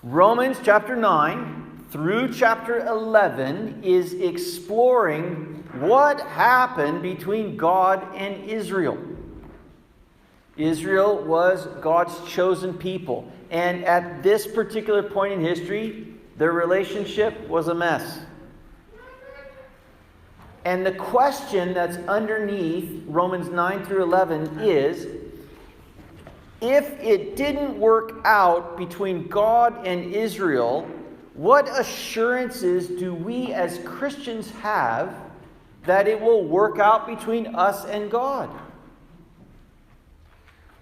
Romans chapter 9 through chapter 11 is exploring what happened between God and Israel. Israel was God's chosen people. And at this particular point in history, their relationship was a mess. And the question that's underneath Romans 9 through 11 is, if it didn't work out between God and Israel, what assurances do we as Christians have that it will work out between us and God?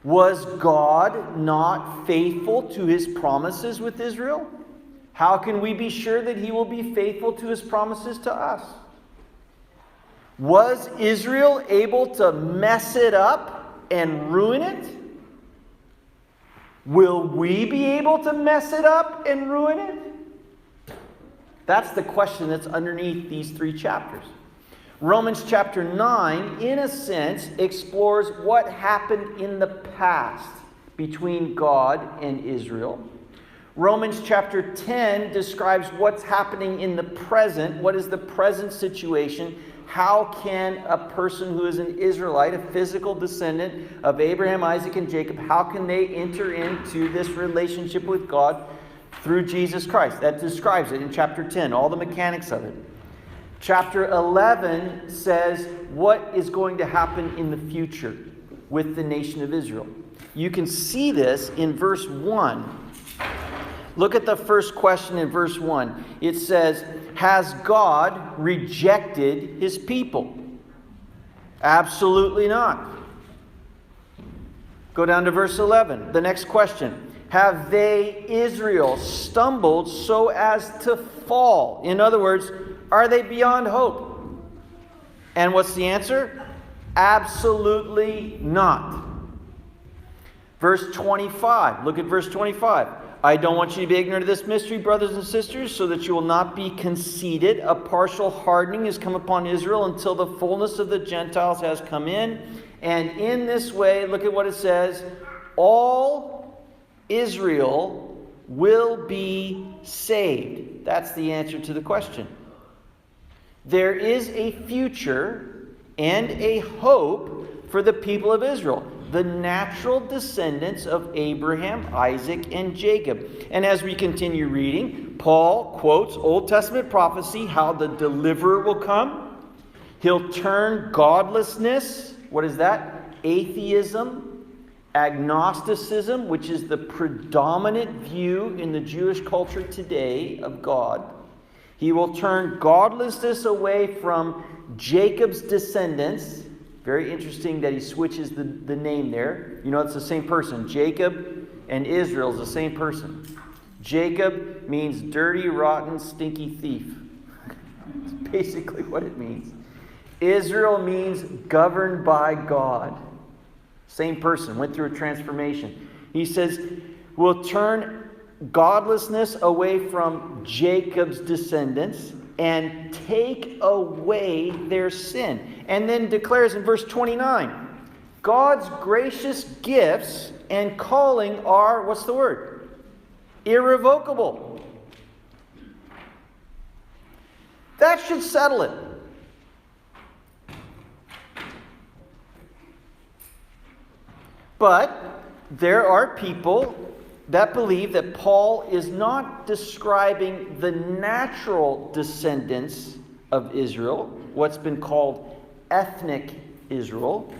Was God not faithful to his promises with Israel? How can we be sure that he will be faithful to his promises to us? Was Israel able to mess it up and ruin it? Will we be able to mess it up and ruin it? That's the question that's underneath these three chapters. Romans chapter 9, in a sense, explores what happened in the past between God and Israel. Romans chapter 10 describes what's happening in the present. What is the present situation? How can a person who is an Israelite, a physical descendant of Abraham, Isaac, and Jacob, how can they enter into this relationship with God through Jesus Christ? That describes it in chapter 10, all the mechanics of it. Chapter 11 says what is going to happen in the future with the nation of Israel. You can see this in verse 1. Look at the first question in verse 1. It says, has God rejected his people? Absolutely not. Go down to verse 11. The next question. Have they, Israel, stumbled so as to fall? In other words, are they beyond hope? And what's the answer? Absolutely not. Verse 25. Look at verse 25. I don't want you to be ignorant of this mystery, brothers and sisters, so that you will not be conceited. A partial hardening has come upon Israel until the fullness of the Gentiles has come in. And in this way, look at what it says, all Israel will be saved. That's the answer to the question. There is a future and a hope for the people of Israel, the natural descendants of Abraham, Isaac, and Jacob. And as we continue reading, Paul quotes Old Testament prophecy, how the deliverer will come. He'll turn godlessness, what is that? Atheism, agnosticism, which is the predominant view in the Jewish culture today of God. He will turn godlessness away from Jacob's descendants. Very interesting that he switches the name there. You know, it's the same person. Jacob and Israel is the same person. Jacob means dirty, rotten, stinky thief. That's basically what it means. Israel means governed by God. Same person, went through a transformation. He says, we'll turn godlessness away from Jacob's descendants and take away their sin. And then declares in verse 29, God's gracious gifts and calling are, what's the word? Irrevocable. That should settle it. But there are people that believe that Paul is not describing the natural descendants of Israel, what's been called ethnic Israel,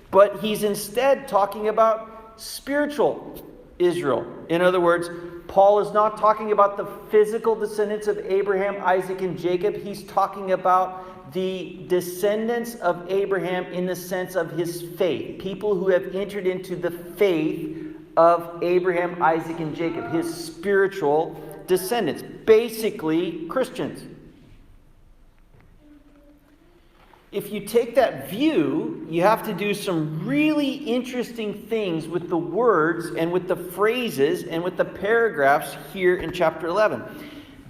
but he's instead talking about spiritual Israel. In other words, Paul is not talking about the physical descendants of Abraham, Isaac, and Jacob. He's talking about the descendants of Abraham in the sense of his faith. People who have entered into the faith of Abraham, Isaac, and Jacob. His spiritual descendants. Basically, Christians. If you take that view, you have to do some really interesting things with the words and with the phrases and with the paragraphs here in chapter 11.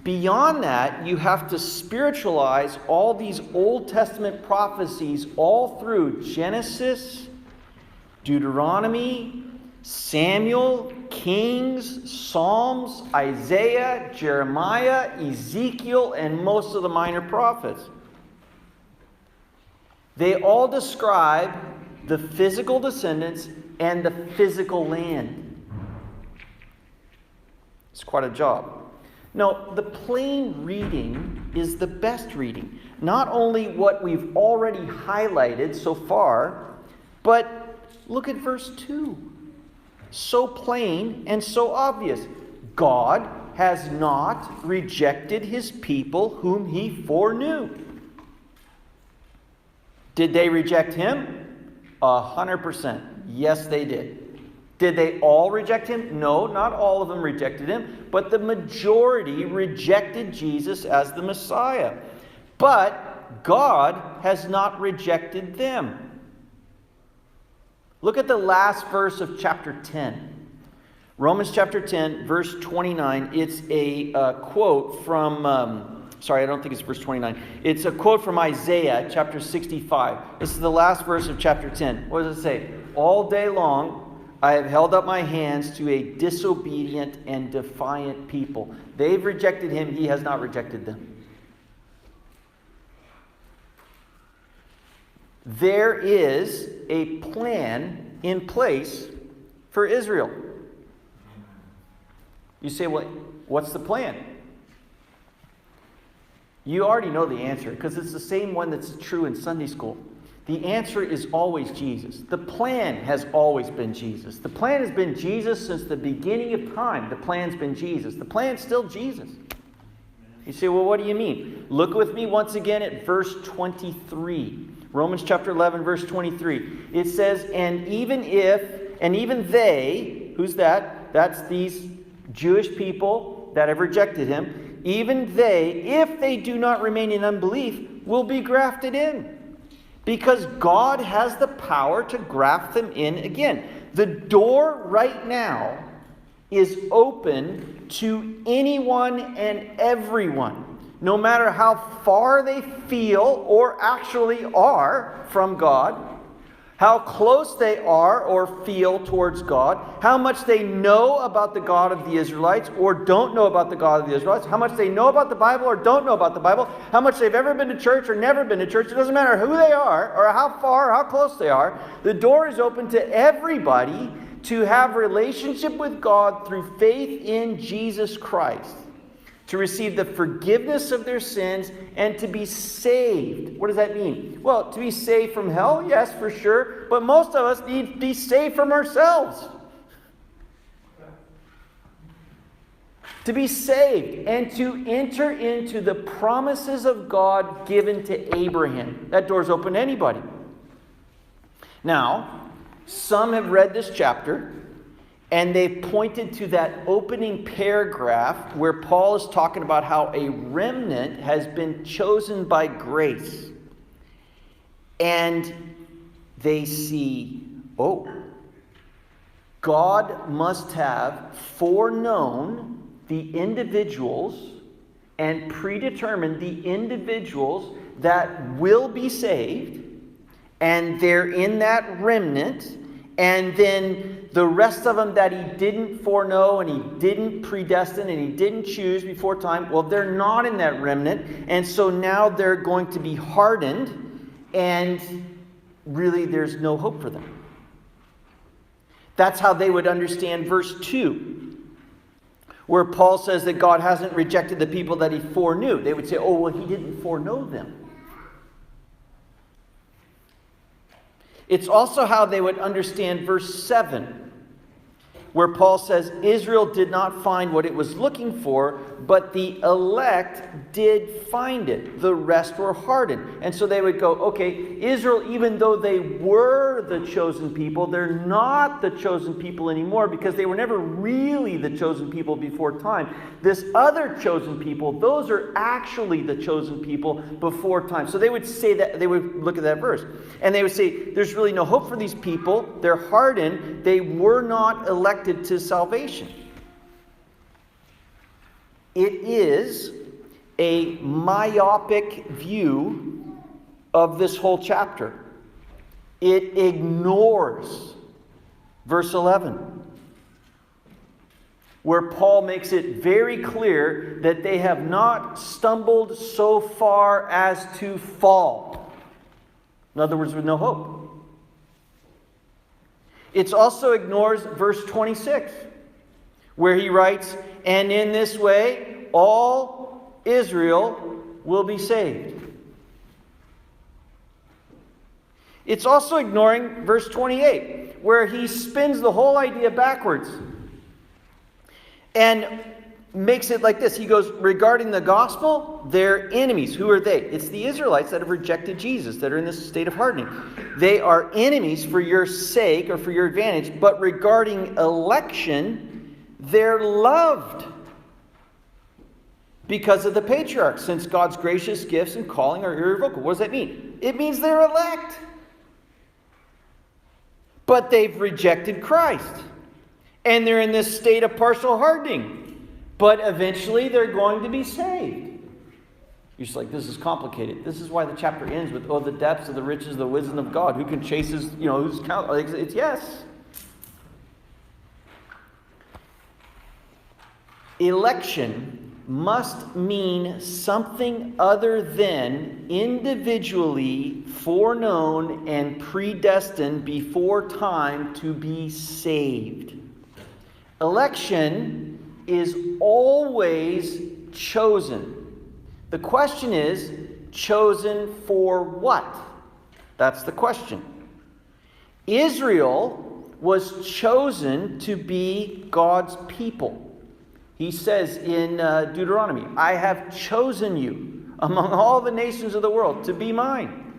Beyond that, you have to spiritualize all these Old Testament prophecies all through Genesis, Deuteronomy, Samuel, Kings, Psalms, Isaiah, Jeremiah, Ezekiel, and most of the minor prophets. They all describe the physical descendants and the physical land. It's quite a job. No, the plain reading is the best reading. Not only what we've already highlighted so far, but look at verse 2. So plain and so obvious. God has not rejected his people whom he foreknew. Did they reject him? 100%. Yes, they did. Did they all reject him? No, not all of them rejected him, but the majority rejected Jesus as the Messiah. But God has not rejected them. Look at the last verse of chapter 10. Romans chapter 10, verse 29. It's a quote from, I don't think it's verse 29. It's a quote from Isaiah chapter 65. This is the last verse of chapter 10. What does it say? All day long I have held up my hands to a disobedient and defiant people. They've rejected him. He has not rejected them. There is a plan in place for Israel. You say, well, what's the plan? You already know the answer because it's the same one that's true in Sunday school. The answer is always Jesus. The plan has always been Jesus. The plan has been Jesus since the beginning of time. The plan's been Jesus. The plan's still Jesus. You say, well, what do you mean? Look with me once again at verse 23. Romans chapter 11, verse 23. It says, and even they, who's that? That's these Jewish people that have rejected him. Even they, if they do not remain in unbelief, will be grafted in. Because God has the power to graft them in again. The door right now is open to anyone and everyone. No matter how far they feel or actually are from God, how close they are or feel towards God, how much they know about the God of the Israelites or don't know about the God of the Israelites, how much they know about the Bible or don't know about the Bible, how much they've ever been to church or never been to church. It doesn't matter who they are or how far or how close they are. The door is open to everybody to have relationship with God through faith in Jesus Christ, to receive the forgiveness of their sins, and to be saved. What does that mean? Well, to be saved from hell, yes, for sure. But most of us need to be saved from ourselves. To be saved and to enter into the promises of God given to Abraham. That door's open to anybody. Now, some have read this chapter, and they pointed to that opening paragraph where Paul is talking about how a remnant has been chosen by grace. And they see, God must have foreknown the individuals and predetermined the individuals that will be saved, and they're in that remnant. And then the rest of them that he didn't foreknow and he didn't predestine and he didn't choose before time, well, they're not in that remnant. And so now they're going to be hardened, and really there's no hope for them. That's how they would understand verse 2, where Paul says that God hasn't rejected the people that he foreknew. They would say, oh, well, he didn't foreknow them. It's also how they would understand verse 7, where Paul says Israel did not find what it was looking for, but the elect did find it. The rest were hardened. And so they would go, okay, Israel, even though they were the chosen people, they're not the chosen people anymore because they were never really the chosen people before time. This other chosen people, those are actually the chosen people before time. So they would say that, they would look at that verse, and they would say, there's really no hope for these people. They're hardened. They were not elected to salvation. It is a myopic view of this whole chapter. It ignores verse 11. where Paul makes it very clear that they have not stumbled so far as to fall. In other words, with no hope. It also ignores verse 26, where he writes, "And in this way all Israel will be saved." It's also ignoring verse 28, where he spins the whole idea backwards and makes it like this. He goes, regarding the gospel, they're enemies. Who are they? It's the Israelites that have rejected Jesus, that are in this state of hardening. They are enemies for your sake or for your advantage, but regarding election, they're loved because of the patriarchs, since God's gracious gifts and calling are irrevocable. What does that mean? It means they're elect. But they've rejected Christ. And they're in this state of partial hardening. But eventually they're going to be saved. You're just like, this is complicated. This is why the chapter ends with, oh, the depths of the riches of the wisdom of God. Who can chase his, who's count? It's yes. Election must mean something other than individually foreknown and predestined before time to be saved. Election is always chosen. The question is, chosen for what? That's the question. Israel was chosen to be God's people. He says in Deuteronomy, I have chosen you among all the nations of the world to be mine.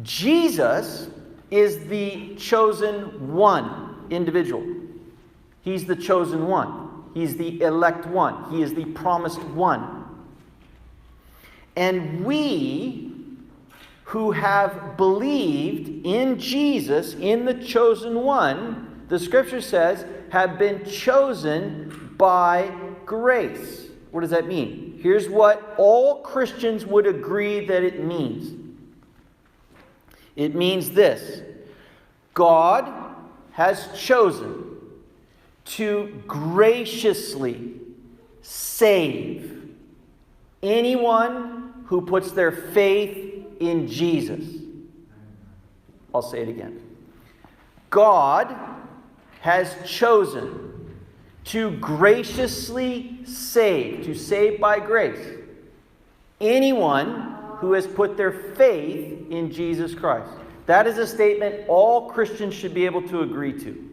Jesus is the chosen one individual. He's the chosen one. He's the elect one. He is the promised one. And we who have believed in Jesus, in the chosen one, the scripture says, have been chosen by grace. What does that mean? Here's what all Christians would agree that it means. It means this: God has chosen to graciously save anyone who puts their faith in Jesus. I'll say it again. God has chosen to graciously save, to save by grace, anyone who has put their faith in Jesus Christ. That is a statement all Christians should be able to agree to.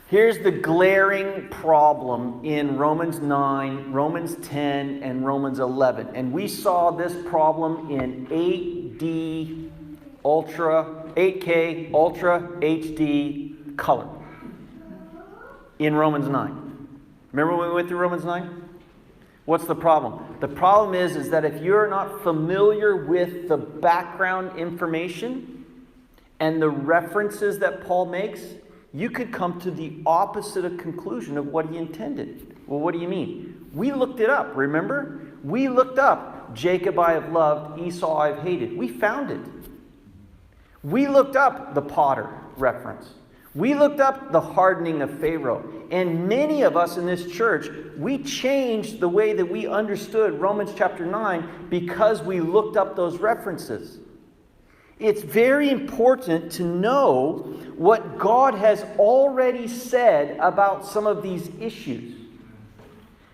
Here's the glaring problem in Romans 9, Romans 10, and Romans 11. And we saw this problem in 8K Ultra HD color in Romans 9. Remember when we went through Romans 9? What's the problem? The problem is that if you're not familiar with the background information and the references that Paul makes, you could come to the opposite of conclusion of what he intended. Well, what do you mean? We looked it up, remember? We looked up, Jacob I have loved, Esau I have hated. We found it. We looked up the potter reference. We looked up the hardening of Pharaoh. And many of us in this church, we changed the way that we understood Romans chapter 9 because we looked up those references. It's very important to know what God has already said about some of these issues.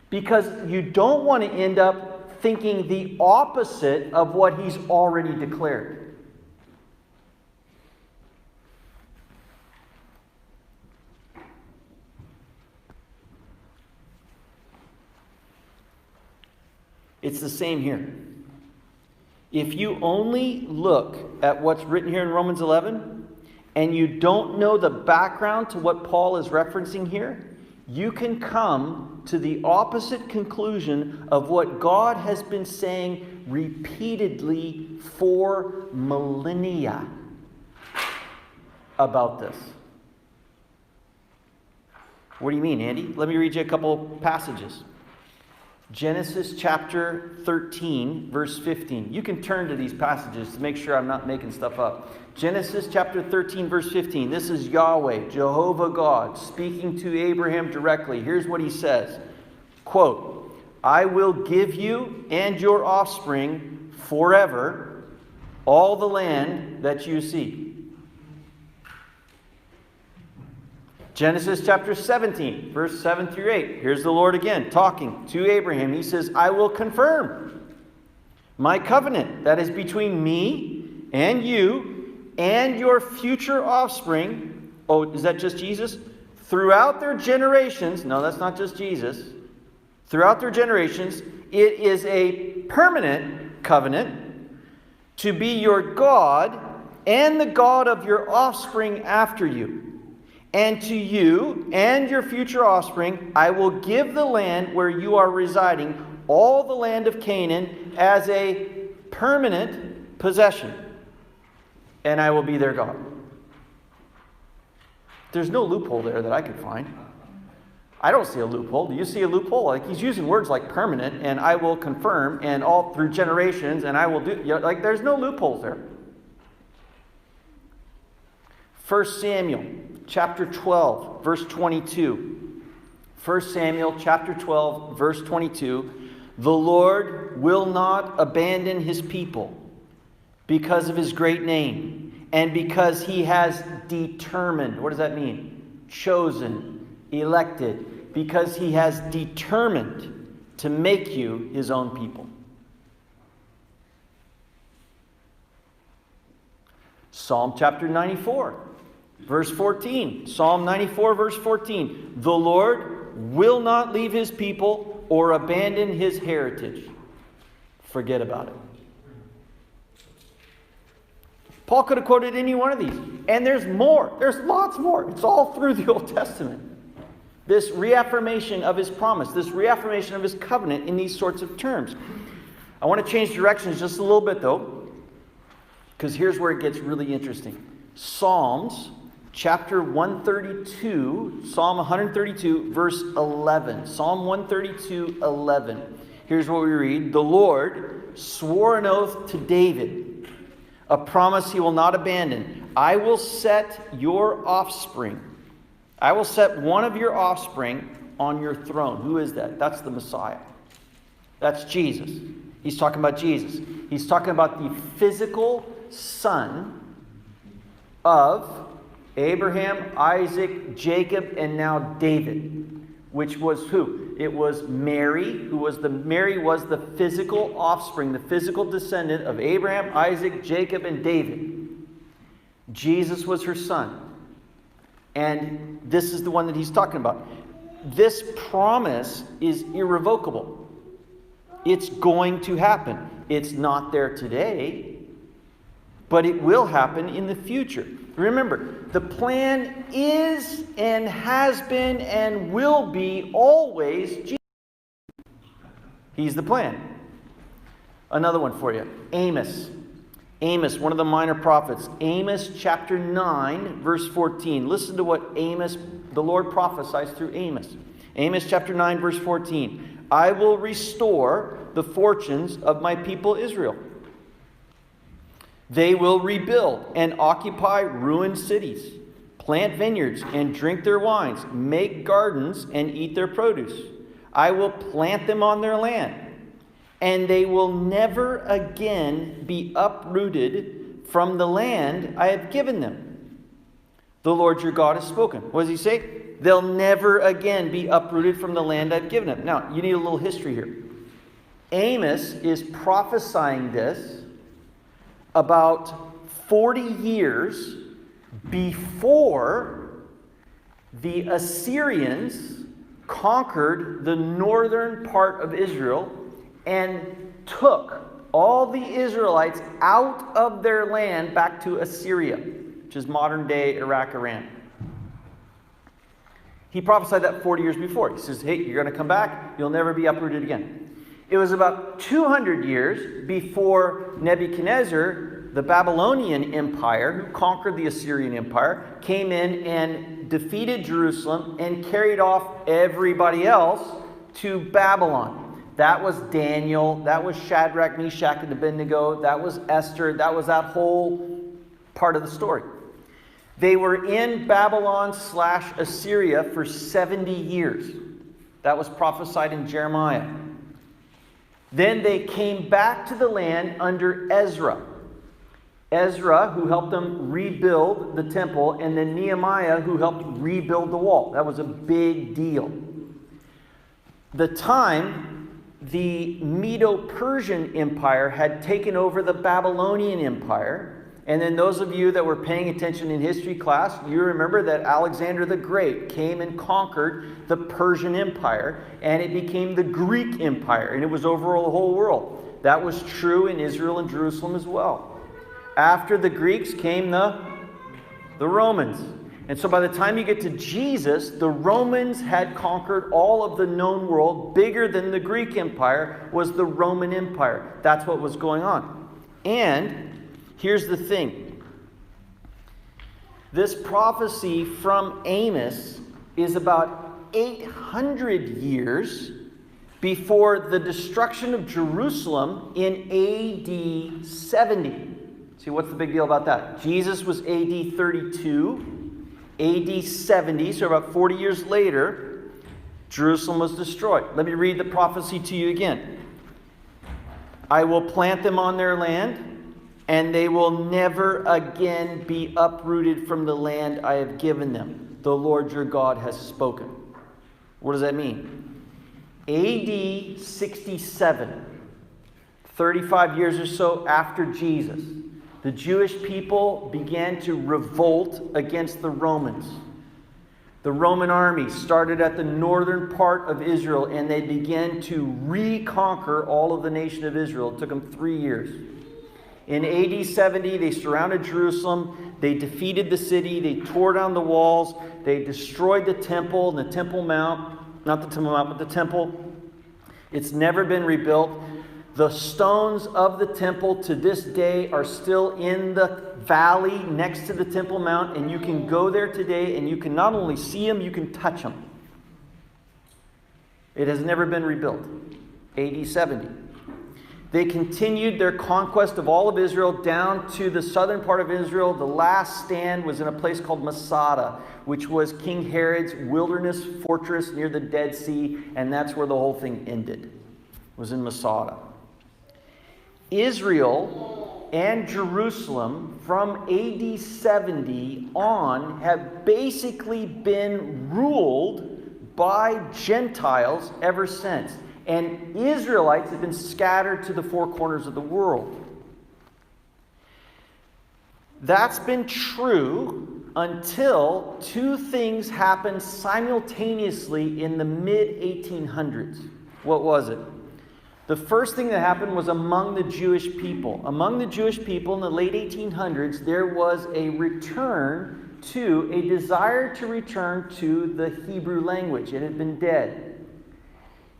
Because you don't want to end up thinking the opposite of what he's already declared. It's the same here. If you only look at what's written here in Romans 11, and you don't know the background to what Paul is referencing here, you can come to the opposite conclusion of what God has been saying repeatedly for millennia about this. What do you mean, Andy? Let me read you a couple passages. Genesis chapter 13, verse 15. You can turn to these passages to make sure I'm not making stuff up. Genesis chapter 13, verse 15. This is Yahweh, Jehovah God, speaking to Abraham directly. Here's what he says. Quote, I will give you and your offspring forever all the land that you see. Genesis chapter 17, verse 7 through 8. Here's the Lord again talking to Abraham. He says, I will confirm my covenant that is between me and you and your future offspring. Oh, is that just Jesus? Throughout their generations. No, that's not just Jesus. Throughout their generations, it is a permanent covenant to be your God and the God of your offspring after you. And to you and your future offspring, I will give the land where you are residing, all the land of Canaan, as a permanent possession. And I will be their God. There's no loophole there that I could find. I don't see a loophole. Do you see a loophole? Like, he's using words like permanent, and I will confirm, and all through generations, and I will do. Like, there's no loopholes there. 1 Samuel chapter 12, verse 22. 1 Samuel chapter 12, verse 22. The Lord will not abandon his people because of his great name and because he has determined. What does that mean? Chosen, elected. Because he has determined to make you his own people. Psalm chapter 94. Verse 14, Psalm 94, verse 14. The Lord will not leave his people or abandon his heritage. Forget about it. Paul could have quoted any one of these. And there's more. There's lots more. It's all through the Old Testament. This reaffirmation of his promise, this reaffirmation of his covenant in these sorts of terms. I want to change directions just a little bit, though, because here's where it gets really interesting. Psalms chapter 132, Psalm 132, verse 11. Psalm 132, 11. Here's what we read. The Lord swore an oath to David, a promise he will not abandon. I will set your offspring. I will set one of your offspring on your throne. Who is that? That's the Messiah. That's Jesus. He's talking about Jesus. He's talking about the physical son of Abraham, Isaac, Jacob, and now David, which was who? It was Mary, Mary was the physical offspring, the physical descendant of Abraham, Isaac, Jacob, and David. Jesus was her son. And this is the one that he's talking about. This promise is irrevocable. It's going to happen. It's not there today, but it will happen in the future. Remember, the plan is and has been and will be always Jesus. He's the plan. Another one for you. Amos. Amos, one of the minor prophets. Amos chapter 9, verse 14. Listen to what Amos, the Lord prophesies through Amos. Amos chapter 9, verse 14. I will restore the fortunes of my people Israel. They will rebuild and occupy ruined cities, plant vineyards and drink their wines, make gardens and eat their produce. I will plant them on their land, and they will never again be uprooted from the land I have given them. The Lord your God has spoken. What does he say? They'll never again be uprooted from the land I've given them. Now, you need a little history here. Amos is prophesying this about 40 years before the Assyrians conquered the northern part of Israel and took all the Israelites out of their land back to Assyria, which is modern-day Iraq, Iran. He prophesied that 40 years before. He says, hey, you're going to come back. You'll never be uprooted again. It was about 200 years before Nebuchadnezzar, the Babylonian Empire, who conquered the Assyrian Empire, came in and defeated Jerusalem and carried off everybody else to Babylon. That was Daniel. That was Shadrach, Meshach, and Abednego. That was Esther. That was that whole part of the story. They were in Babylon/Assyria for 70 years. That was prophesied in Jeremiah. Then they came back to the land under Ezra. Ezra, who helped them rebuild the temple, and then Nehemiah, who helped rebuild the wall. That was a big deal. The time the Medo-Persian Empire had taken over the Babylonian Empire, and then those of you that were paying attention in history class, you remember that Alexander the Great came and conquered the Persian Empire, and it became the Greek Empire, and it was over the whole world. That was true in Israel and Jerusalem as well. After the Greeks came the Romans. And so by the time you get to Jesus, the Romans had conquered all of the known world. Bigger than the Greek Empire was the Roman Empire. That's what was going on. And here's the thing. This prophecy from Amos is about 800 years before the destruction of Jerusalem in AD 70. See, what's the big deal about that? Jesus was AD 32, AD 70, so about 40 years later, Jerusalem was destroyed. Let me read the prophecy to you again. I will plant them on their land, and they will never again be uprooted from the land I have given them. The Lord your God has spoken. What does that mean? AD 67, 35 years or so after Jesus, the Jewish people began to revolt against the Romans. The Roman army started at the northern part of Israel, and they began to reconquer all of the nation of Israel. It took them 3 years. In AD 70, they surrounded Jerusalem. They defeated the city. They tore down the walls. They destroyed the temple and the Temple Mount. Not the Temple Mount, but the temple. It's never been rebuilt. The stones of the temple to this day are still in the valley next to the Temple Mount, and you can go there today and you can not only see them, you can touch them. It has never been rebuilt. AD 70. They continued their conquest of all of Israel down to the southern part of Israel. The last stand was in a place called Masada, which was King Herod's wilderness fortress near the Dead Sea, and that's where the whole thing ended. It was in Masada. Israel and Jerusalem from AD 70 on have basically been ruled by Gentiles ever since. And Israelites have been scattered to the four corners of the world. That's been true until two things happened simultaneously in the mid-1800s. What was it? The first thing that happened was among the Jewish people. Among the Jewish people in the late 1800s, there was a desire to return to the Hebrew language. It had been dead.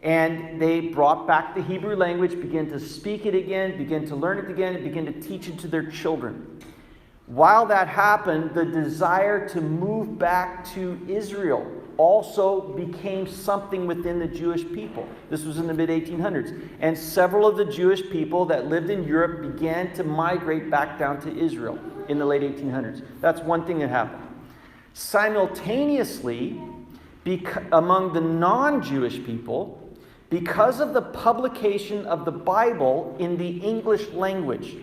And they brought back the Hebrew language, began to speak it again, began to learn it again, and began to teach it to their children. While that happened, the desire to move back to Israel also became something within the Jewish people. This was in the mid-1800s. And several of the Jewish people that lived in Europe began to migrate back down to Israel in the late 1800s. That's one thing that happened. Simultaneously, among the non-Jewish people, because of the publication of the Bible in the English language,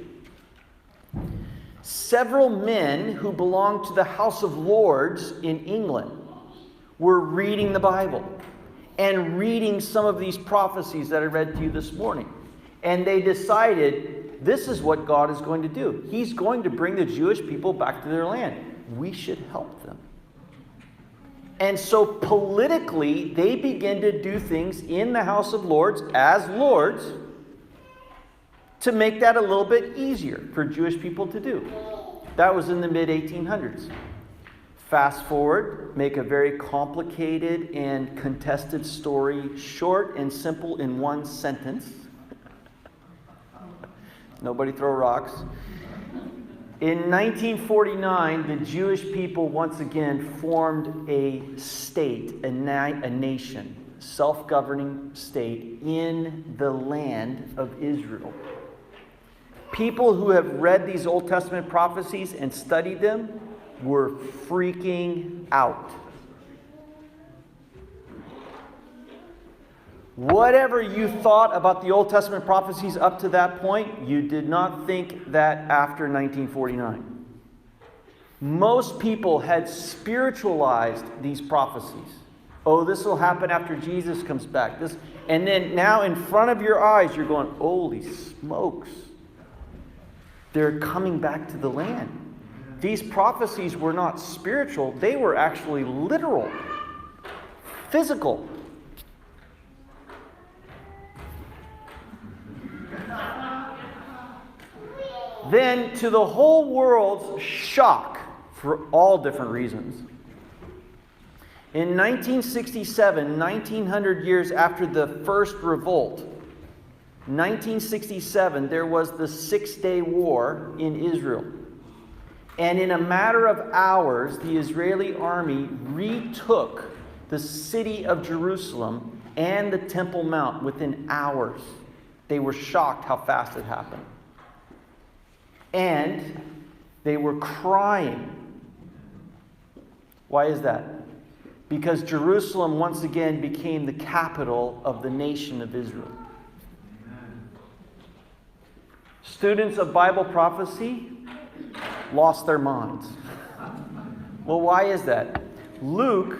several men who belonged to the House of Lords in England were reading the Bible and reading some of these prophecies that I read to you this morning. And they decided, this is what God is going to do. He's going to bring the Jewish people back to their land. We should help them. And so politically, they began to do things in the House of Lords as lords to make that a little bit easier for Jewish people to do. That was in the mid-1800s. Fast forward, make a very complicated and contested story short and simple in one sentence. Nobody throw rocks. In 1949, the Jewish people once again formed a state, a nation, self-governing state in the land of Israel. People who have read these Old Testament prophecies and studied them were freaking out. Whatever you thought about the Old Testament prophecies up to that point, you did not think that after 1949. Most people had spiritualized these prophecies. Oh, this will happen after Jesus comes back. And then now in front of your eyes, you're going, holy smokes. They're coming back to the land. These prophecies were not spiritual. They were actually literal, physical. Then, to the whole world's shock, for all different reasons, in 1967, 1900 years after the first revolt, 1967, there was the Six-Day War in Israel. And in a matter of hours, the Israeli army retook the city of Jerusalem and the Temple Mount within hours. They were shocked how fast it happened. And they were crying. Why is that? Because Jerusalem once again became the capital of the nation of Israel. Students of Bible prophecy lost their minds. Well, why is that? Luke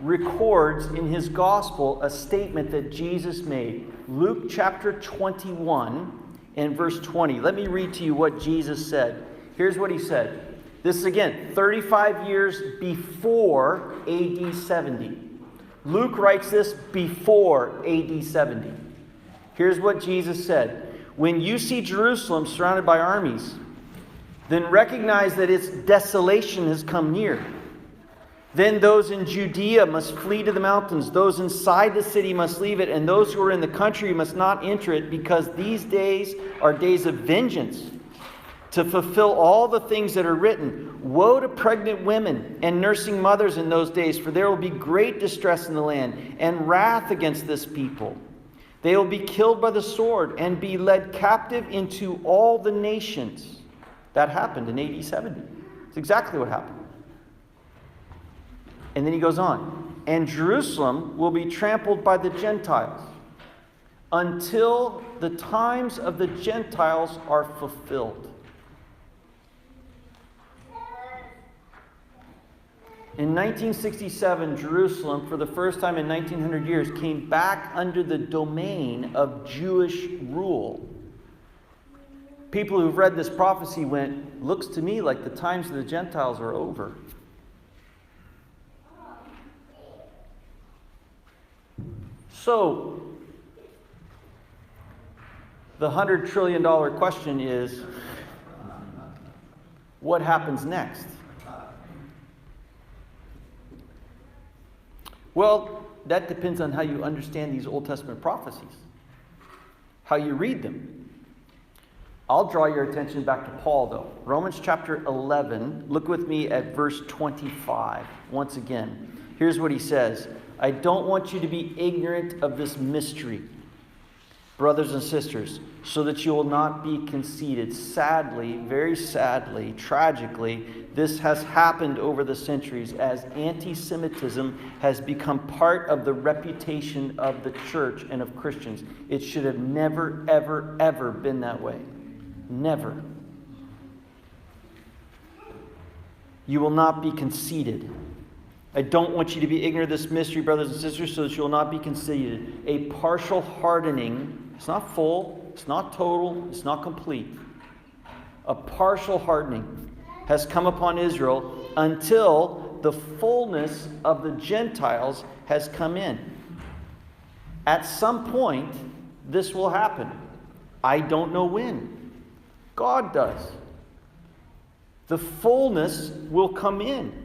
records in his gospel a statement that Jesus made. Luke chapter 21 and verse 20. Let me read to you what Jesus said. Here's what he said. This is again 35 years before AD 70. Luke writes this before AD 70. Here's what Jesus said. When you see Jerusalem surrounded by armies, then recognize that its desolation has come near. Then those in Judea must flee to the mountains. Those inside the city must leave it. And those who are in the country must not enter it, because these days are days of vengeance, to fulfill all the things that are written. Woe to pregnant women and nursing mothers in those days, for there will be great distress in the land and wrath against this people. They will be killed by the sword and be led captive into all the nations. That happened in AD 70. It's exactly what happened. And then he goes on. And Jerusalem will be trampled by the Gentiles until the times of the Gentiles are fulfilled. In 1967, Jerusalem, for the first time in 1900 years, came back under the domain of Jewish rule. People who've read this prophecy went, looks to me like the times of the Gentiles are over. So, the $100 trillion question is, what happens next? Well, that depends on how you understand these Old Testament prophecies, how you read them. I'll draw your attention back to Paul, though. Romans chapter 11, look with me at verse 25. Once again, here's what he says. I don't want you to be ignorant of this mystery, brothers and sisters, so that you will not be conceited. Sadly, very sadly, tragically, this has happened over the centuries as anti-Semitism has become part of the reputation of the church and of Christians. It should have never, ever, ever been that way. Never. You will not be conceited. I don't want you to be ignorant of this mystery, brothers and sisters, so that you will not be conceited. A partial hardening, it's not full, it's not total, it's not complete. A partial hardening has come upon Israel until the fullness of the Gentiles has come in. At some point, this will happen. I don't know when. God does. The fullness will come in.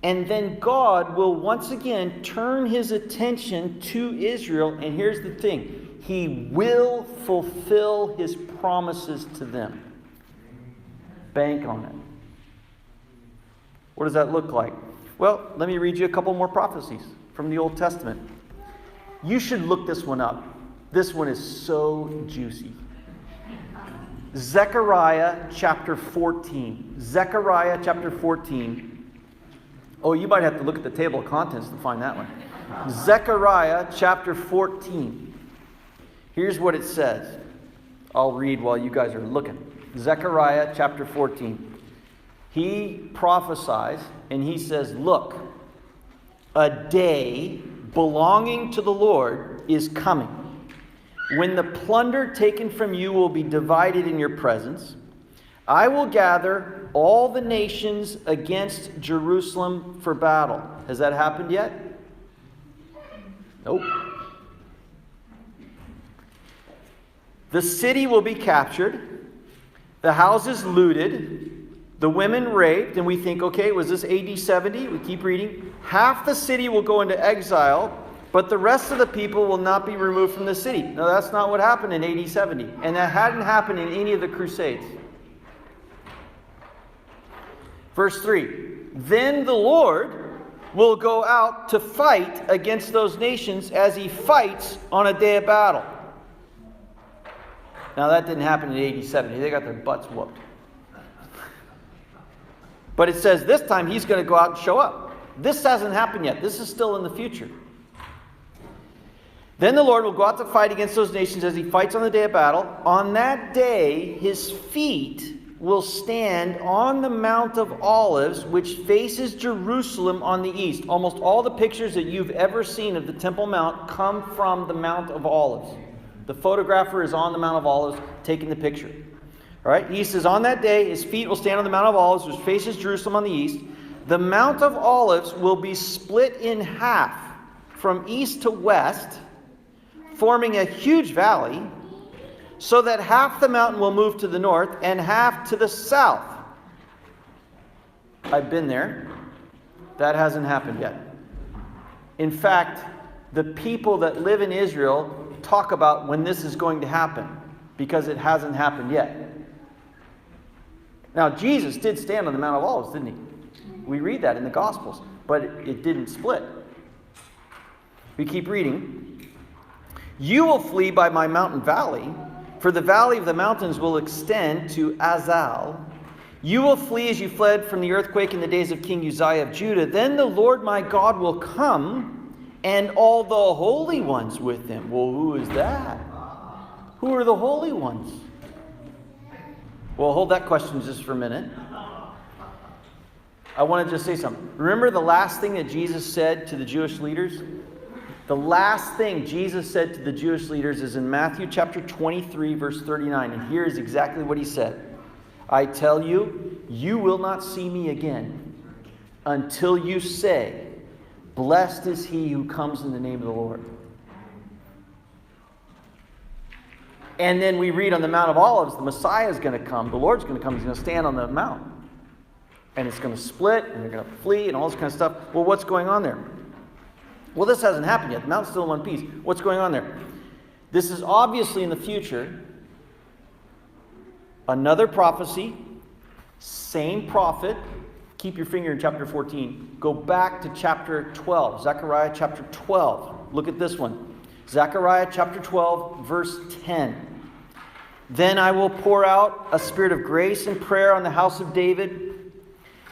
And then God will once again turn his attention to Israel. And here's the thing. He will fulfill his promises to them. Bank on it. What does that look like? Well, let me read you a couple more prophecies from the Old Testament. You should look this one up. This one is so juicy. Zechariah chapter 14. Zechariah chapter 14. Oh, you might have to look at the table of contents to find that one. Zechariah chapter 14. Here's what it says. I'll read while you guys are looking. Zechariah chapter 14. He prophesies and he says, look, a day belonging to the Lord is coming, when the plunder taken from you will be divided in your presence. I will gather all the nations against Jerusalem for battle. Has that happened yet? Nope. The city will be captured, the houses looted, the women raped, and we think, okay, was this AD 70? We keep reading. Half the city will go into exile, but the rest of the people will not be removed from the city. No, that's not what happened in AD 70. And that hadn't happened in any of the Crusades. Verse 3. Then the Lord will go out to fight against those nations as he fights on a day of battle. Now that didn't happen in AD 70. They got their butts whooped. But it says this time he's going to go out and show up. This hasn't happened yet. This is still in the future. Then the Lord will go out to fight against those nations as he fights on the day of battle. On that day, his feet will stand on the Mount of Olives, which faces Jerusalem on the east. Almost all the pictures that you've ever seen of the Temple Mount come from the Mount of Olives. The photographer is on the Mount of Olives taking the picture. All right, he says, on that day, his feet will stand on the Mount of Olives, which faces Jerusalem on the east. The Mount of Olives will be split in half from east to west, forming a huge valley, so that half the mountain will move to the north and half to the south. I've been there. That hasn't happened yet. In fact, the people that live in Israel talk about when this is going to happen, because it hasn't happened yet. Now, Jesus did stand on the Mount of Olives, didn't he? We read that in the Gospels, but it didn't split. We keep reading. You will flee by my mountain valley, for the valley of the mountains will extend to Azal. You will flee as you fled from the earthquake in the days of King Uzziah of Judah. Then the Lord my God will come, and all the holy ones with him. Well, who is that? Who are the holy ones? Well, hold that question just for a minute. I want to just say something. Remember the last thing that Jesus said to the Jewish leaders? The last thing Jesus said to the Jewish leaders is in Matthew chapter 23, verse 39. And here is exactly what he said. I tell you, you will not see me again until you say, blessed is he who comes in the name of the Lord. And then we read on the Mount of Olives, the Messiah is going to come. The Lord's going to come. He's going to stand on the mount. And it's going to split, and they're going to flee, and all this kind of stuff. Well, what's going on there? Well, this hasn't happened yet. The mountain's still in one piece. What's going on there? This is obviously in the future. Another prophecy. Same prophet. Keep your finger in chapter 14. Go back to chapter 12. Zechariah chapter 12. Look at this one. Zechariah chapter 12, verse 10. Then I will pour out a spirit of grace and prayer on the house of David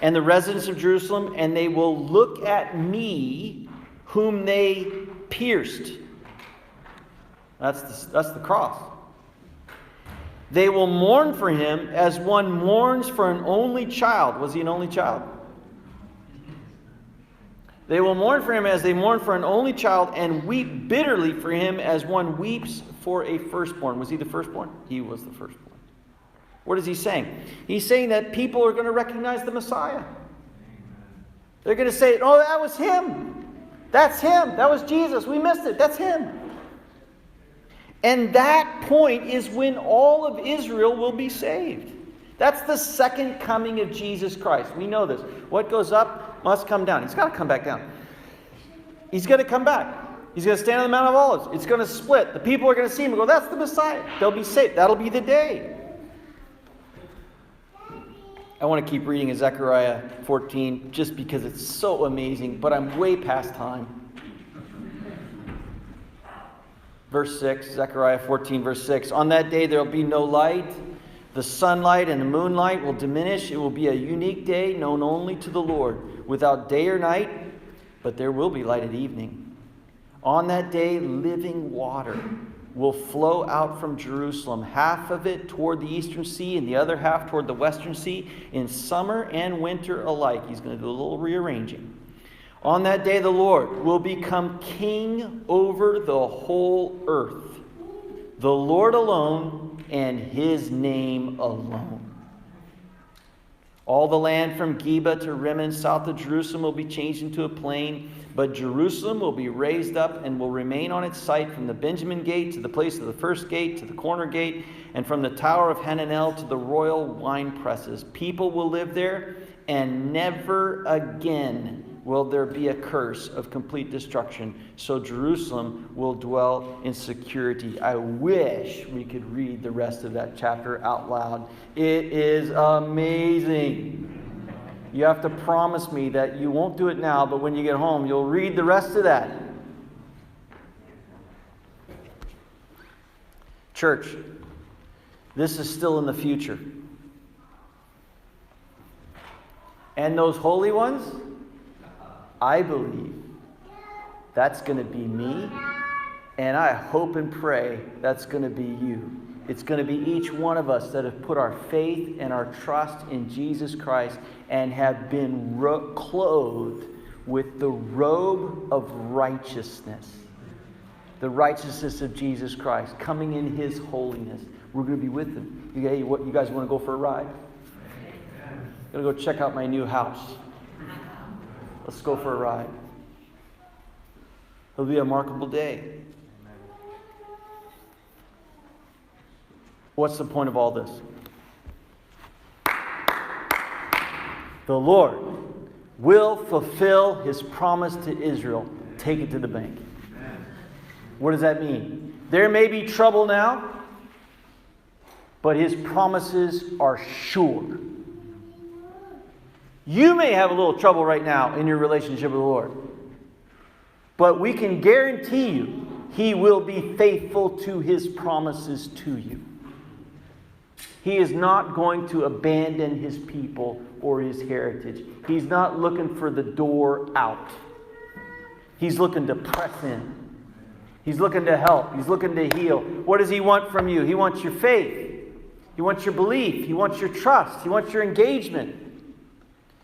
and the residents of Jerusalem, and they will look at me whom they pierced. That's the cross. They will mourn for him as one mourns for an only child. Was he an only child? They will mourn for him as they mourn for an only child, and weep bitterly for him as one weeps for a firstborn. Was he the firstborn? He was the firstborn. What is he saying? He's saying that people are going to recognize the Messiah. They're going to say, oh, that was him. That's him. That was Jesus. We missed it. That's him. And that point is when all of Israel will be saved. That's the second coming of Jesus Christ. We know this. What goes up must come down. He's got to come back down. He's going to come back. He's going to stand on the Mount of Olives. It's going to split. The people are going to see him and go, that's the Messiah. They'll be saved. That'll be the day. I want to keep reading in Zechariah 14 just because it's so amazing, but I'm way past time. Verse 6, Zechariah 14, verse 6. On that day there will be no light. The sunlight and the moonlight will diminish. It will be a unique day known only to the Lord, without day or night, but there will be light at evening. On that day, living water will flow out from Jerusalem, half of it toward the eastern sea and the other half toward the western sea, in summer and winter alike. He's going to do a little rearranging. On that day, the Lord will become king over the whole earth. The Lord alone and his name alone. All the land from Geba to Rimmon, south of Jerusalem, will be changed into a plain, but Jerusalem will be raised up and will remain on its site from the Benjamin gate to the place of the first gate to the corner gate, and from the tower of Hananel to the royal wine presses. People will live there, and never again will there be a curse of complete destruction. So Jerusalem will dwell in security. I wish we could read the rest of that chapter out loud. It is amazing. You have to promise me that you won't do it now, but when you get home, you'll read the rest of that. Church, this is still in the future. And those holy ones, I believe that's going to be me, and I hope and pray that's going to be you. It's going to be each one of us that have put our faith and our trust in Jesus Christ and have been clothed with the robe of righteousness. The righteousness of Jesus Christ, coming in his holiness. We're going to be with him. You guys want to go for a ride? I'm going to go check out my new house. Let's go for a ride. It'll be a remarkable day. What's the point of all this? The Lord will fulfill his promise to Israel. Take it to the bank. What does that mean? There may be trouble now, but his promises are sure. You may have a little trouble right now in your relationship with the Lord. But we can guarantee you he will be faithful to his promises to you. He is not going to abandon his people or his heritage. He's not looking for the door out. He's looking to press in. He's looking to help. He's looking to heal. What does he want from you? He wants your faith. He wants your belief. He wants your trust. He wants your engagement.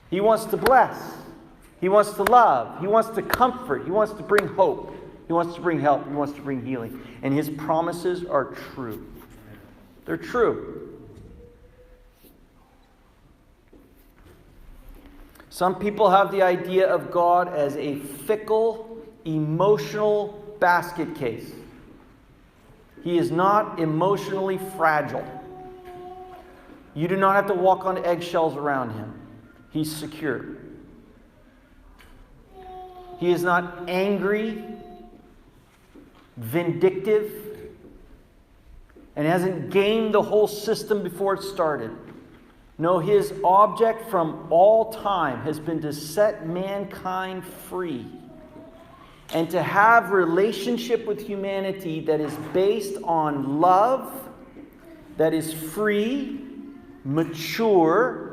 He wants to bless. He wants to love. He wants to comfort. He wants to bring hope. He wants to bring help. He wants to bring healing. And his promises are true. They're true. Some people have the idea of God as a fickle, emotional basket case. He is not emotionally fragile. You do not have to walk on eggshells around him. He's secure. He is not angry, vindictive, and hasn't gamed the whole system before it started. No, his object from all time has been to set mankind free and to have relationship with humanity that is based on love, that is free, mature,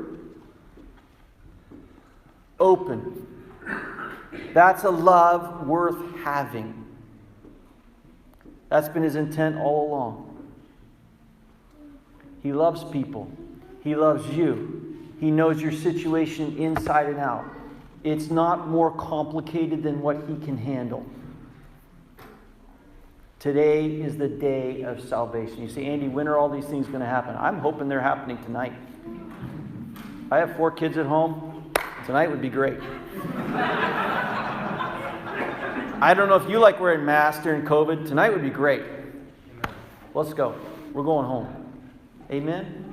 open. That's a love worth having. That's been his intent all along. He loves people. He loves you. He knows your situation inside and out. It's not more complicated than what he can handle. Today is the day of salvation. You say, Andy, when are all these things going to happen? I'm hoping they're happening tonight. I have 4 kids at home. Tonight would be great. I don't know if you like wearing masks during COVID. Tonight would be great. Let's go. We're going home. Amen?